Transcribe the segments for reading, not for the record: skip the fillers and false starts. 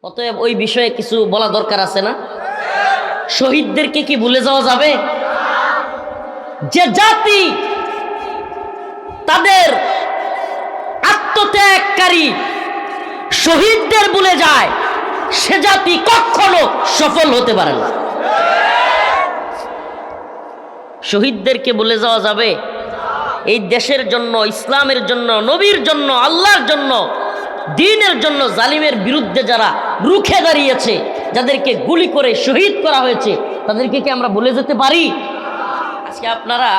অতএব ওই বিষয়ে কিছু বলা দরকার আছে না? শহীদদেরকে কি ভুলে যাওয়া যাবে? যে জাতি তাদের আত্মত্যাগকারী শহীদদের ভুলে যায়, সে জাতি কখনো সফল হতে পারে না। শহীদদেরকে ভুলে যাওয়া যাবে? এই দেশের জন্য, ইসলামের জন্য, নবীর জন্য, আল্লাহর জন্য, দ্বীনের জন্য জালিমের বিরুদ্ধে যারা রুখে দাঁড়িয়েছে, যাদেরকে গুলি করে শহীদ করা হয়েছে, তাদেরকে কি আমরা ভুলে যেতে পারি? আজকে আপনারা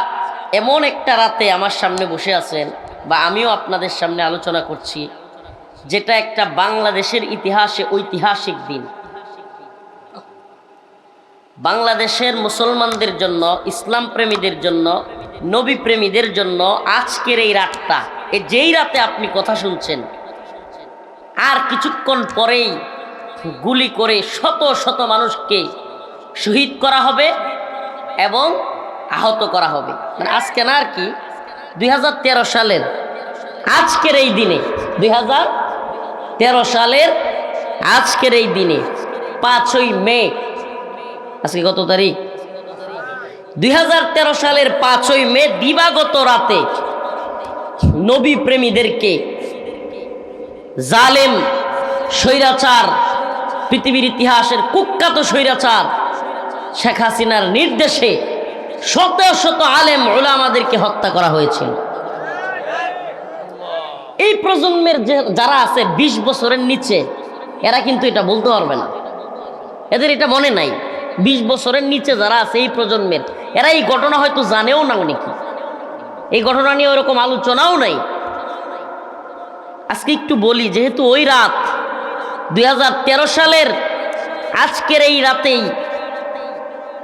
এমন একটা রাতে আমার সামনে বসে আছেন, বা আমিও আপনাদের সামনে আলোচনা করছি, যেটা একটা বাংলাদেশের ইতিহাসে ঐতিহাসিক দিন। বাংলাদেশের মুসলমানদের জন্য, ইসলাম প্রেমীদের জন্য, নবী প্রেমীদের জন্য আজকের এই রাতটা, যেই রাতে আপনি কথা শুনছেন, আর কিছুক্ষণ পরেই গুলি করে শত শত মানুষকে শহীদ করা হবে এবং আহত করা হবে। মানে আজকে না, আর কি 2013 সালের আজকের এই দিনে, 2013 সালের আজকের এই দিনে 5ই মে, আজকে কত তারিখ? 2013 সালের 5ই মে দিবাগত রাতে নবী প্রেমীদেরকে জালেম স্বৈরাচার, পৃথিবীর ইতিহাসের কুখ্যাত স্বৈরাচার শেখ হাসিনার নির্দেশে শত শত আলেম উলামাদেরকে হত্যা করা হয়েছিল। এই প্রজন্মের যারা আছে 20 বছরের নিচে, এরা কিন্তু এটা বলতে পারবে না, এদের এটা মনে নাই। 20 বছরের নিচে যারা আছে এই প্রজন্মের, এরা এই ঘটনা হয়তো জানেও না, নাকি এই ঘটনা নিয়ে ওরকম আলোচনাও নাই। আজকে একটু বলি, যেহেতু ওই রাত 2013 সালের আজকের এই রাতেই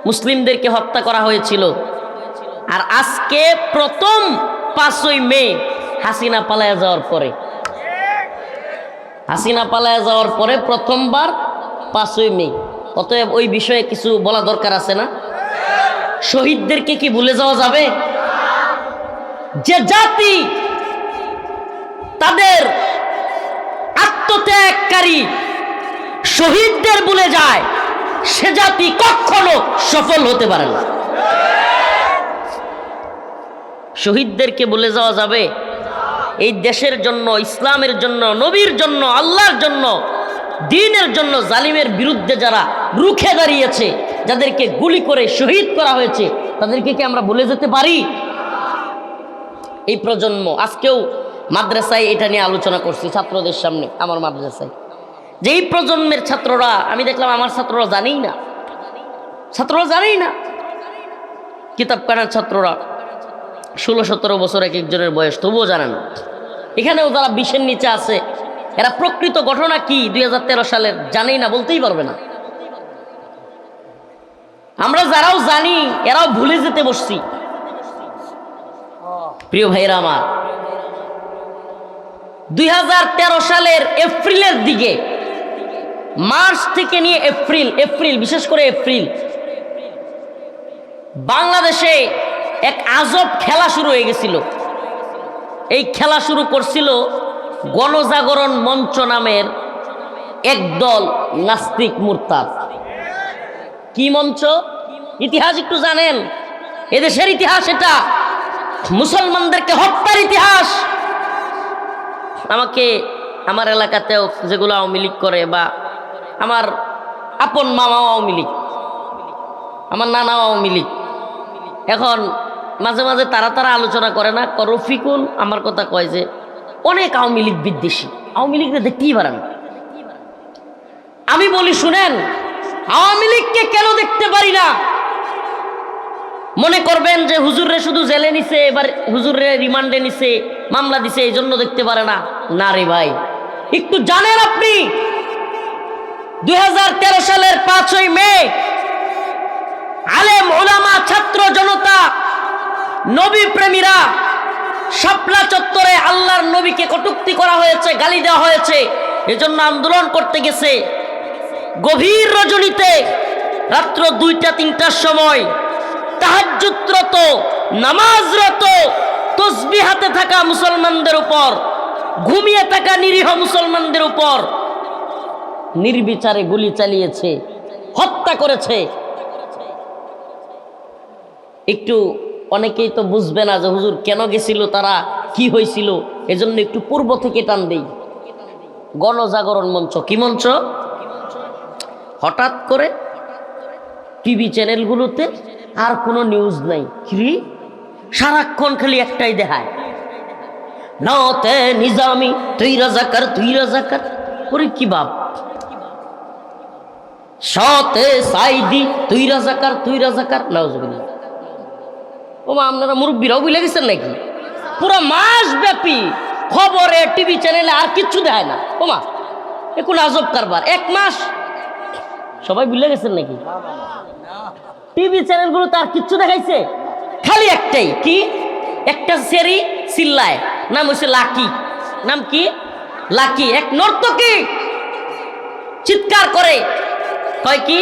মুসলিমদেরকে হত্যা করা হয়েছিল, আর আজকে প্রথম 5ই মে হাসিনা পালায়া যাওয়ার পরে, প্রথমবার 5ই মে। অতএব ওই বিষয়ে কিছু বলা দরকার আছে না? শহীদদেরকে কি ভুলে যাওয়া যাবে? যে জাতি তাদের আত্মত্যাগকারী শহীদদের ভুলে যায়, সে জাতি কখনো সফল হতে পারে না। শহীদদেরকে ভুলে যাওয়া যাবে? এই দেশের জন্য, ইসলামের জন্য, নবীর জন্য, আল্লাহর জন্য, দ্বীনের জন্য জালিমের বিরুদ্ধে যারা রুখে দাঁড়িয়েছে, যাদেরকে গুলি করে শহীদ করা হয়েছে, তাদেরকে কি আমরা ভুলে যেতে পারি? এই প্রজন্ম, আজকেও মাদ্রাসায় এটা নিয়ে আলোচনা করছি ছাত্রদের সামনে, আমার মাদ্রাসায়, যে এই প্রজন্মের ছাত্ররা, আমি দেখলাম আমার ছাত্ররা জানেই না, কিতাব কানার ছাত্ররা 16-17 বছর এক একজনের বয়স, তবুও জানে না। এখানেও যারা 20-এর নিচে আছে, এরা প্রকৃত ঘটনা কি 2013 সালের জানেই না, বলতেই পারবে না। আমরা যারাও জানি, এরাও ভুলে যেতে বসছি। প্রিয় ভাইরা আমার, 2013 সালের এপ্রিলের দিকে, মার্চ থেকে নিয়ে এপ্রিল, বিশেষ করে এপ্রিল, বাংলাদেশে এক আজব খেলা শুরু হয়ে গেছিল। এই খেলা শুরু করছিল গণজাগরণ মঞ্চ নামের একদল নাস্তিক মুরতাদ। কি মঞ্চ? ইতিহাস একটু জানেন? এদেশের ইতিহাস, এটা মুসলমানদেরকে হত্যার ইতিহাস। আমাকে আমার এলাকাতেও যেগুলো আওয়ামী লীগ করে, বা আমার আপন মামাও আওয়ামী লীগ, আমার নানাও আওয়ামী লীগ, এখন মাঝে মাঝে তারা আলোচনা করে না, রফিকুল আমার কথা কয় যে অনেক আওয়ামী লীগ বিদ্বেষী, আওয়ামী লীগকে দেখতেই পারে না। আমি বলি, শুনেন, আওয়ামী লীগকে কেন দেখতে পারি না? মনে করবেন যে হুজুরে শুধু জেলে নিছে, এবার হুজুরে রিমান্ডে নিছে, মামলা দিছে, এই জন্য দেখতে পারে না। না রে ভাই, একটু জানেন আপনি 2013 সালের 5ই মে আলেম ওলামা, ছাত্র জনতা, নবী প্রেমীরা শাপলা চত্বরে আল্লাহর নবীকে কটূক্তি করা হয়েছে, গালি দেওয়া হয়েছে, এজন্য আন্দোলন করতে গেছে। গভীর রজনীতে, রাত্র 2টা-3টার সময় তাহাজ্জুদরত, নামাজরত, তসবিহ হাতে থাকা মুসলমানদের উপর, ঘুমিয়ে থাকা নিরীহ মুসলমানদের উপর নির্বিচারে গুলি চালিয়েছে, হত্যা করেছে। একটু অনেকেই তো বুঝবে না যে হুজুর কেন গেছিল, তারা কি হয়েছিল, এজন্য একটু পূর্ব থেকে টান দেই। গণজাগরণ মঞ্চ কি মঞ্চ? হঠাৎ করে টিভি চ্যানেলগুলোতে আর কোনো নিউজ নাই, কি সারাক্ষণ খালি একটাই দেখায়, নতে নিজামি তুই রাজাকার তুই রাজাকার। ওরে কি বাপ, সতে সাইদি তুই রাজাকার তুই রাজাকার। নাউজুবিল্লাহ। ওমা আপনারা মুরব্বীরাও বুঝে গেছেন নাকি? পুরো মাস ব্যাপী খবরে টিভি চ্যানেলে আর কিচ্ছু দেয় না। ওমা এ কোন আজব কারবার, এক মাস সবাই ভুলে গেছেন নাকি? টিভি চ্যানেলগুলো তো আর কিচ্ছু দেখাইছে, খালি একটাই, কি একটা সেরি চিল্লায়, নাম হচ্ছে লাকি। নাম কি? লাকি। এক নর্তকী চিৎকার করে, কয় কি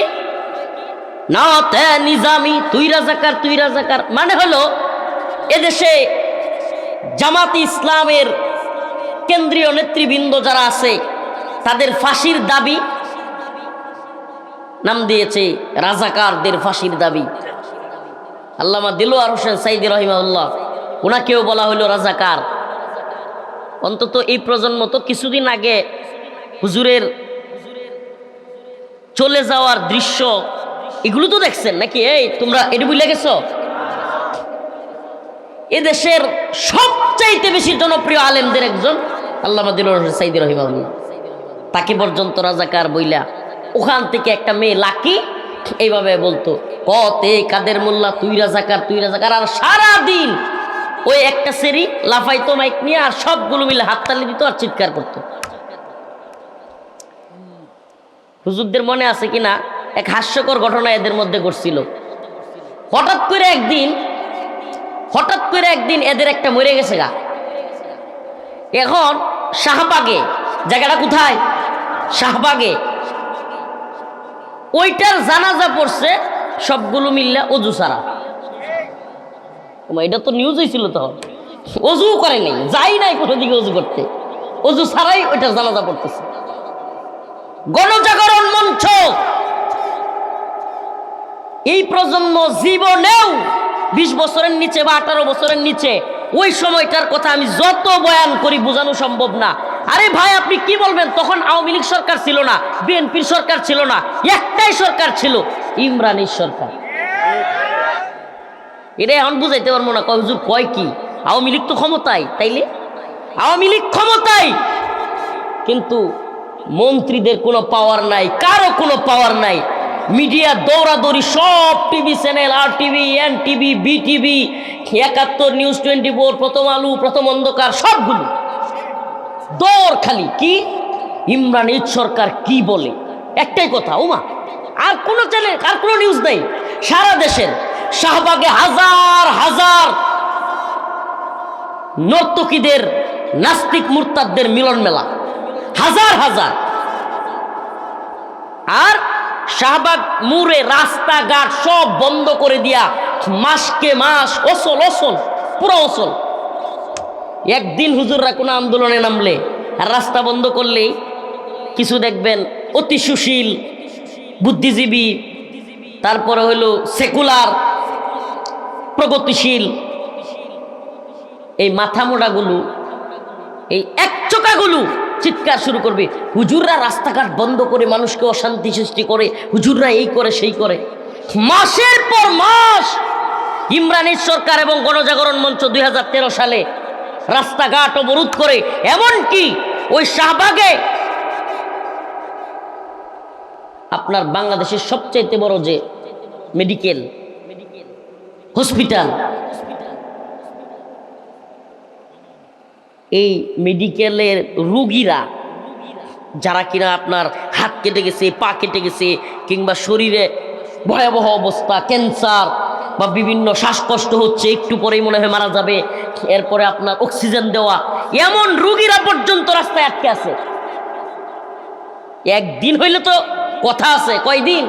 না তে নিজামি তুই রাজাকার তুই রাজাকার। মানে হলো এদেশে জামাত ইসলামের কেন্দ্রীয় নেতৃবৃন্দ যারা আছে তাদের ফাঁসির দাবি, নাম দিয়েছে রাজাকারদের ফাঁসির দাবি। আল্লামা দিলওয়ার হোসেন সাইদি রহিমাহুল্লাহ, ওনাকেও বলা হলো রাজাকার। অন্তত এই প্রজন্ম তো কিছুদিন আগে হুজুরের চলে যাওয়ার দৃশ্য এগুলো তো দেখছেন নাকি? এই তোমরা এটা বুঝলে গেছো? এদেশের সবচাইতে বেশি জনপ্রিয় আলেমদের একজন আল্লামা দিলওয়ার হোসেন সাইদি রহিমাহুল্লাহ, তাকে পর্যন্ত রাজাকার বইলা। ওখান থেকে একটা মেয়ে লাকি এইভাবে বলতো, কতে কাদের মোল্লা তুই রাজাকার তুই রাজাকার। আর সারাদিন ওই একটা সেরি লাফাইতো মাইক নিয়ে, আর সবগুলো মিলে হাততালি দিত আর চিৎকার করতো। হুজুরদের মনে আছে কিনা এক হাস্যকর ঘটনা এদের মধ্যে ঘটছিল। হঠাৎ করে একদিন এদের একটা মরে গেছে গা। এখন শাহবাগে, জায়গাটা কোথায়? শাহবাগে। ওইটার জানাজা পড়ছে সবগুলো মিললে অজু ছাড়া। এটা তো নিউজ হয়েছিল, তখন অজু করে নাই, যাই নাই কোনো দিকে অজু করতে, অজু ছাড়াই ওইটার জানাজা পড়তেছে। গণজাগরণ মঞ্চ এই প্রজন্ম জীবনেও 20 বছরের নিচে বা 18 বছরের নিচে ওই সময়টার কথা আমি যত বয়ান করি বোঝানো সম্ভব না। আরে ভাই আপনি কি বলবেন, তখন আওয়ামী লীগ সরকার ছিল না, বিএনপির সরকার ছিল না, একটাই সরকার ছিল, ইমরানের সরকার। এটা এখন বুঝাইতে পারবো না। কয় হুজুর কয় কি, আওয়ামী লীগ তো ক্ষমতায়, তাইলে আওয়ামী লীগ ক্ষমতায়, কিন্তু মন্ত্রীদের কোনো পাওয়ার নাই, কারো কোনো পাওয়ার নাই। মিডিয়া দৌড়াদৌড়ি, সব TV channel, R TV, N TV, BTV, 71 news, 24, Prothom আলো, প্রথম অন্ধকার, সবগুলো দৌড় খালি কি ইমরান ঈদ সরকার কি বলে, একটাই কথা। ওমা আর কোনো চ্যানেল, আর কোনো নিউজ নেই। সারা দেশের শাহবাগে হাজার হাজার নর্তকীদের, নাস্তিক মুরতাদদের মিলন মেলা, হাজার হাজার। আর শাহবাগ মুরে রাস্তাঘাট সব বন্ধ করে দিয়া মাসকে মাস অসল অসল, পুরো অসল। একদিন হুজুররা কোনো আন্দোলনে নামলে আর রাস্তা বন্ধ করলেই কিছু দেখবেন অতি সুশীল বুদ্ধিজীবী, তারপরে হইল সেকুলার প্রগতিশীল, এই মাথা মোড়াগুলো, এই একচোকাগুলো চিৎকার শুরু করবে, হুজুররা রাস্তাঘাট বন্ধ করে মানুষকে অশান্তি সৃষ্টি করে, হুজুররা এই করে সেই করে। মাসের পর মাস ইমরানের সরকার এবং গণজাগরণ মঞ্চ 2013 সালে রাস্তাঘাট অবরোধ করে, এমনকি ওই শাহবাগে আপনার বাংলাদেশের সবচাইতে বড় যে মেডিকেল হসপিটাল, এই মেডিকেলের রোগীরা যারা কিনা আপনার হাত কেটে গেছে, পা কেটে গেছে, কিংবা শরীরে ভয়াবহ অবস্থা, ক্যান্সার বা বিভিন্ন শ্বাসকষ্ট হচ্ছে, একটু পরেই মনে হয় মারা যাবে, এরপরে আপনার অক্সিজেন দেওয়া, এমন রোগীরা পর্যন্ত রাস্তায় আটকে আছে। একদিন হইলে তো কথা আছে, কয়দিন?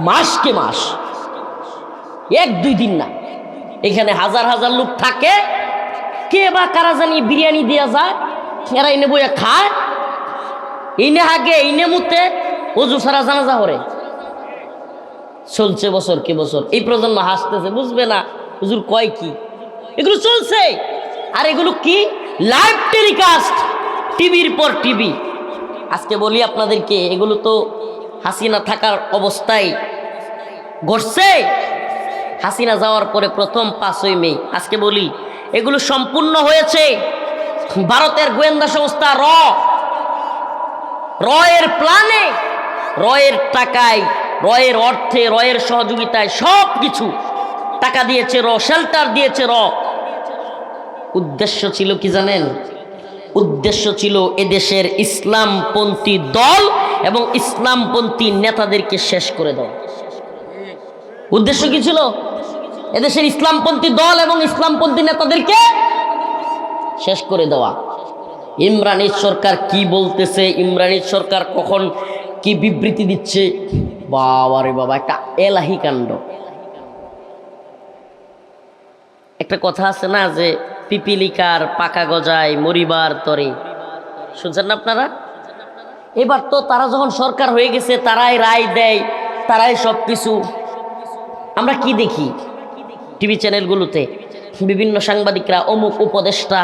মাসকে মাস, 1-2 দিন না। এখানে হাজার হাজার লোক থাকে, কে বা কারা জানি বিরিয়ানি দেওয়া যায়, এরা এনে বইয়া খায়, ইনে হাগে ইনে মুতে, অজু ছাড়া জানাজা পড়ে। চলছে বছর কি বছর, এই প্রজন্ম হাসতেছে, বুঝবে না হুজুর কয় কি, এগুলো চলছে। আর এগুলো কি লাইভ টেলিকাস্ট, টিভির পর টিভি। আজকে বলি আপনাদেরকে, এগুলো তো হাসিনা থাকার অবস্থায় ঘটছে। হাসিনা যাওয়ার পরে প্রথম 5ই মে, আজকে বলি এগুলো সম্পূর্ণ হয়েছে ভারতের গোয়েন্দা সংস্থা রয়ের প্ল্যানে, রয়ের টাকায়, রয়ের অর্থে, রয়ের সহযোগিতায় সব কিছু টাকা দিয়েছে শেল্টার দিয়েছে উদ্দেশ্য ছিল কি জানেন? উদ্দেশ্য ছিল এদেশের ইসলামপন্থী দল এবং ইসলামপন্থী নেতাদেরকে শেষ করে দেওয়া। উদ্দেশ্য কি ছিল? এদেশের ইসলামপন্থী দল এবং ইসলামপন্থী নেতাদেরকে শেষ করে দেওয়া। ইমরানের সরকার কি বলতেছে, ইমরানের সরকার কখন কি বিবৃতি দিচ্ছে, বাবারে বাবা, একটা এলাহি কাণ্ড। একটা কথা আছে না যে পিপিলিকার পাকা গজায় মরিবার তরে, শুনছেন না আপনারা? এবার তো তারা যখন সরকার হয়ে গেছে, তারাই রায় দেয়, তারাই সব কিছু। আমরা কি দেখি টিভি চ্যানেলগুলোতে, বিভিন্ন সাংবাদিকরা অমুক উপদেষ্টা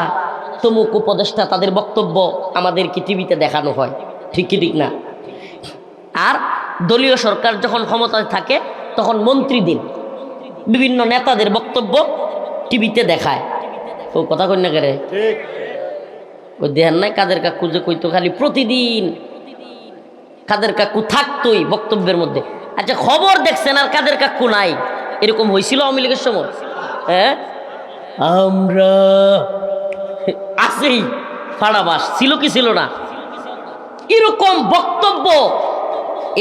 তমুক উপদেষ্টা, তাদের বক্তব্য আমাদেরকে টিভিতে দেখানো হয়, ঠিক কি ঠিক না? আর দলীয় সরকার যখন ক্ষমতায় থাকে তখন মন্ত্রীদের, বিভিন্ন নেতাদের বক্তব্য টিভিতে দেখায়। ও কথা কই না করে, ওই দেখান নাই কাদের কাকু যে কইতো খালি প্রতিদিন কাদের কাকু থাকতোই বক্তব্যের মধ্যে। আচ্ছা, খবর দেখছেন আর কাদের কাকু নাই, এরকম হয়েছিল আওয়ামী লীগের সময়? হ্যাঁ, আমরা আসেই ফাড়াবাস ছিল কি ছিল না? এরকম বক্তব্য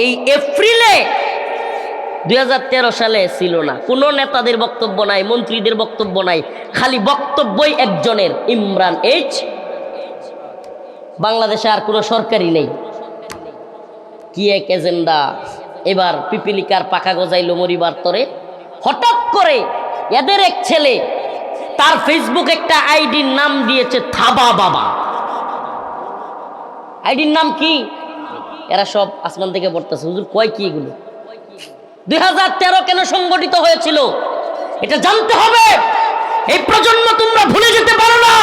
এই এপ্রিলে 2013 সালে ছিল না। কোনো নেতাদের বক্তব্য নাই, মন্ত্রীদের বক্তব্য নাই, খালি বক্তব্যই একজনের, ইমরান এইচ। বাংলাদেশে আর কোনো সরকারই নেই। কি এক এজেন্ডা! এবার পিপিলিকার পাকা গজাইলো মরিবার তরে। হঠাৎ করে এদের এক ছেলে তার ফেসবুক একটা আইডির নাম দিয়েছে থাবা বাবা। আইডির নাম কি? এরা সব আসমান থেকে পড়তেছে, হুজুর কয় কি এগুলো? 2013 কেন সংগঠিত হয়েছিল এটা জানতে হবে। এই প্রজন্ম তোমরা ভুলে যেতে পারো না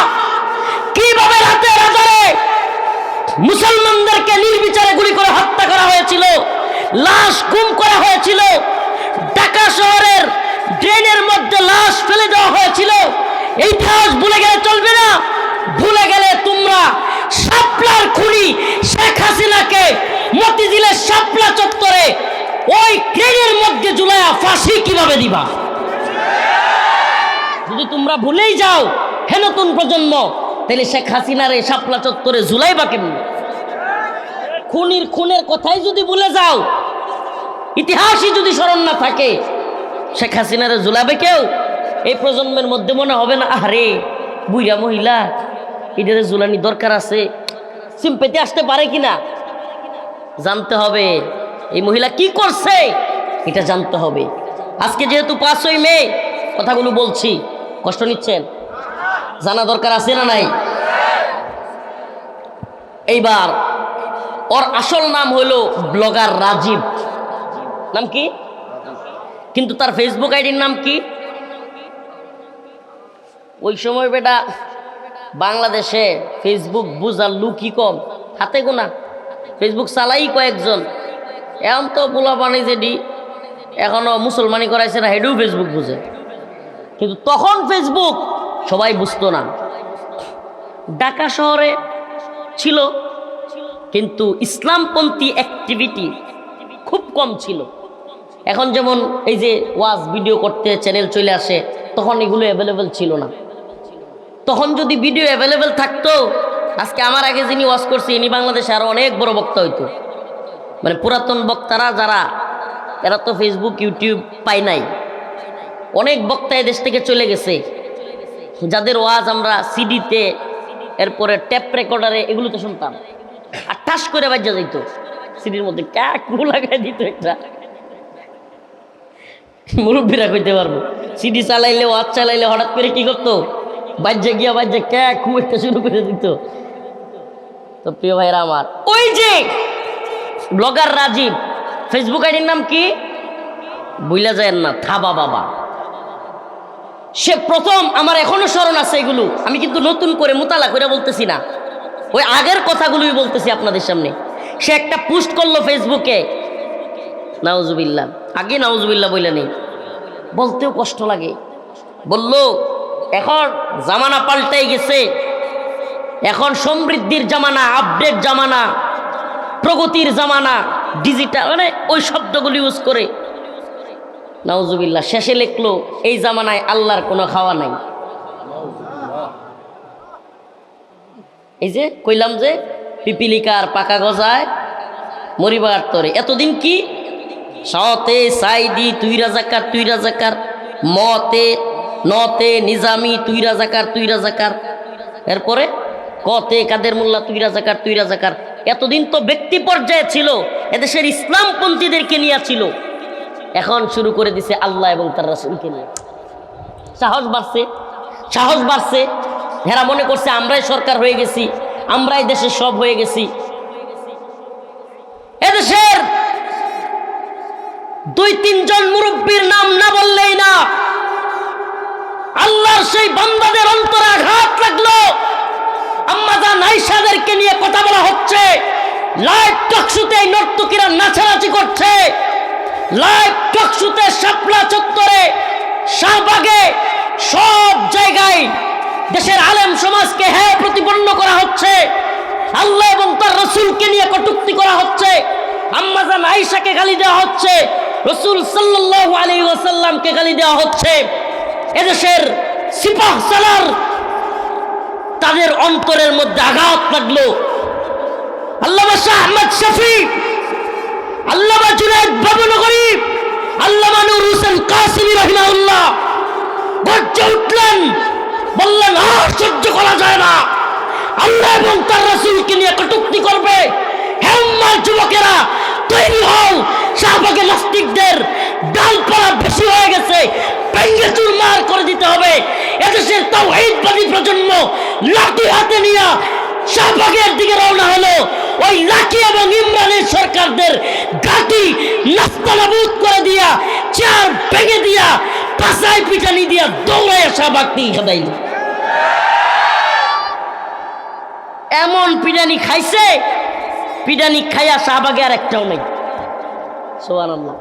কিভাবে রাতে রাজারে মুসলমানদেরকে নির্বিচারে গুলি করে হত্যা করা হয়েছিল, লাশ গুম করা হয়েছিল, ঢাকা শহরের ড্রেনের মধ্যে লাশ ফেলে দেওয়া হয়েছিল। এই ইতিহাস ভুলে গেলে চলবে না। ভুলে গেলে তোমরা শাপলার খুনি শেখ হাসিনাকে মতিঝিলের শাপলা চত্বরে ওই ট্রেনের মধ্যে ঝুলায়া ফাঁসি কিভাবে দিবা? যদি তোমরা ভুলেই যাও হে নতুন প্রজন্ম, তাহলে শেখ হাসিনার এই শাপলা চত্বরে ঝুলাইবা কেমন? খুনের কথাই যদি ভুলে যাও, ইতিহাসই যদি স্মরণ না থাকে, শেখ হাসিনারে ঝুলাবে কেউ? এই প্রজন্মের মধ্যে মনে হবে না, আরে বুইরা মহিলা, এটারে ঝুলানি দরকার আছে, সিম্পেতে আসতে পারে কিনা জানতে হবে। এই মহিলা কি করছে এটা জানতে হবে। আজকে যেহেতু 5ই মে কথাগুলো বলছি, কষ্ট নিচ্ছেন, জানা দরকার আছে না নাই? এইবার ওর আসল নাম হলো ব্লগার রাজীব। নাম কি? কিন্তু তার ফেসবুক আইডির নাম কি? ওই সময় বেটা বাংলাদেশে ফেসবুক বুঝার লুকই কম, হাতে গোনা। ফেসবুক চালাই কয়েকজন। এখন তো পোলা পানি যেডি এখনো মুসলমানি করাইছে না, হেডেও ফেসবুক বুঝে। কিন্তু তখন ফেসবুক সবাই বুঝতো না। ঢাকা শহরে ছিল কিন্তু ইসলামপন্থী অ্যাক্টিভিটি খুব কম ছিল। এখন যেমন এই যে ওয়াজ ভিডিও করতে চ্যানেল চলে আসে, তখন এগুলো অ্যাভেলেবেল ছিল না। তখন যদি ভিডিও অ্যাভেলেবেল থাকতো, আজকে আমার আগে যিনি ওয়াজ করছে ইনি বাংলাদেশে আরো অনেক বড় বক্তা হইতো। মানে পুরাতন বক্তারা যারা, এরা তো ফেসবুক ইউটিউব পায় নাই। অনেক বক্তা দেশ থেকে চলে গেছে, যাদের ওয়াজ আমরা সিডিতে, এরপরে ট্যাপ রেকর্ডারে এগুলোতে শুনতাম। আর ঠাস করে বাজ্যা যাইতো সিডির মধ্যে, ক্যাকু লাগাই দিত একটা। মুরব্বীরা কইতে পারবো, সিডি চালাইলে ওয়াজ চালাইলে হঠাৎ করে কি করতো, বাজ্যা গিয়া বাজ্যা ক্যাকু একটা শুরু করে দিত। তো প্রিয় ভাইরা আমার, ওই যে ব্লগার রাজীব, ফেসবুক আইডির নাম কি বুইলা যায় না, থাবা বাবা। সে প্রথম, আমার এখনো স্মরণ আছে এগুলো, আমি কিন্তু নতুন করে মোতালা করে বলতেছি না, ওই আগের কথাগুলোই বলতেছি আপনাদের সামনে। সে একটা পোস্ট করলো ফেসবুকে, নাউজুবিল্লাহ, আগে নাউজুবিল্লাহ বইলা নেই, বলতেও কষ্ট লাগে। বলল এখন জামানা পাল্টাই গেছে, এখন সমৃদ্ধির জামানা, আপডেট জামানা, প্রগতির জামানা, ডিজিটাল, মানে ওই শব্দগুলি ইউজ করে। নাউজুবিল্লাহ, শেষে লিখলো এই জামানায় আল্লাহর কোনো খাওয়া নাই। এই যে কইলাম যে পিপিলিকার পাকা গজায় মরিবার তরে, এতদিন কি সতে সাইদি তুই রাজাকার তুই রাজাকার, মতে নতে নিজামি তুই রাজাকার তুই রাজাকার, এরপরে কতে কাদের মোল্লা তুই রাজাকার তুই রাজাকার। এতদিন তো ব্যক্তি পর্যায়ে ছিল, এদেশের ইসলামপন্থীদেরকে নিয়ে ছিল, এখন শুরু করে দিছে আল্লাহ এবং তার রাসূলকে নিয়ে। সাহস বাড়ছে, সাহস বাড়ছে। হেরা মনে করছে আমরাই সরকার হয়ে গেছি, আমরাই দেশের সব হয়ে গেছি। এদেশের 2-3 জন মুরব্বীর নাম না বললেই না, আল্লাহর সেই বান্দাদের অন্তরে আঘাত লাগলো। আম্মাজান আয়েশাদেরকে নিয়ে কথা বলা হচ্ছে, লাইভ টকশোতে নর্তকীরা নাচানাচি করছে, লাইভ টকশোতে শাপলা চত্বরে, শাহবাগে, সব জায়গায় দেশের আলেম সমাজকে হ্যাঁ প্রতিপন্ন করা হচ্ছে, আল্লাহ এবং তার রাসূলকে নিয়ে কটূক্তি করা হচ্ছে, আম্মাজান আয়েশাকে গালি দেওয়া হচ্ছে, রাসূল সাল্লাল্লাহু আলাইহি ওয়াসাল্লামকে গালি দেওয়া হচ্ছে। এদেশের সিপাহ সালার তাদের অন্তরের মধ্যে আঘাত লাগলো। আল্লামা শাহ আহমদ শফি, আল্লামা জুনায়েদ বাবুনগরী, আল্লামা নূর হোসেন কাসিমি রাহিমাহুল্লাহ গর্জে উঠলেন, বললেন আর সহ্য করা যায় না, আল্লাহ এবং তার রাসূলকে নিয়ে কটূক্তি করবে। হে উম্মার যুবকেরা, তৈরি হও, শাহবাগে নাস্তিকদের ডালপালা বেশি হয়ে গেছে, ভেঙে চুরমার করে দিতে হবে। এদেশের তাওহীদবাদী প্রজন্ম লাঠি হাতে নিয়ে শাহবাগের দিকে রওনা হলো। ওই লাঠি এবং ইমরানের সরকারদের ঘাঁটি নাস্তানাবুদ করে দিয়া, চেয়ার ভেঙে দিয়া, পাছায় পিটানি দিয়া দৌড়ায় শাহবাগ নিয়ে খেদাইল। এমন পিটানি খাইছে, পিটানি খাইয়া শাহবাগে আর একটাও নেই। সুবহানাল্লাহ।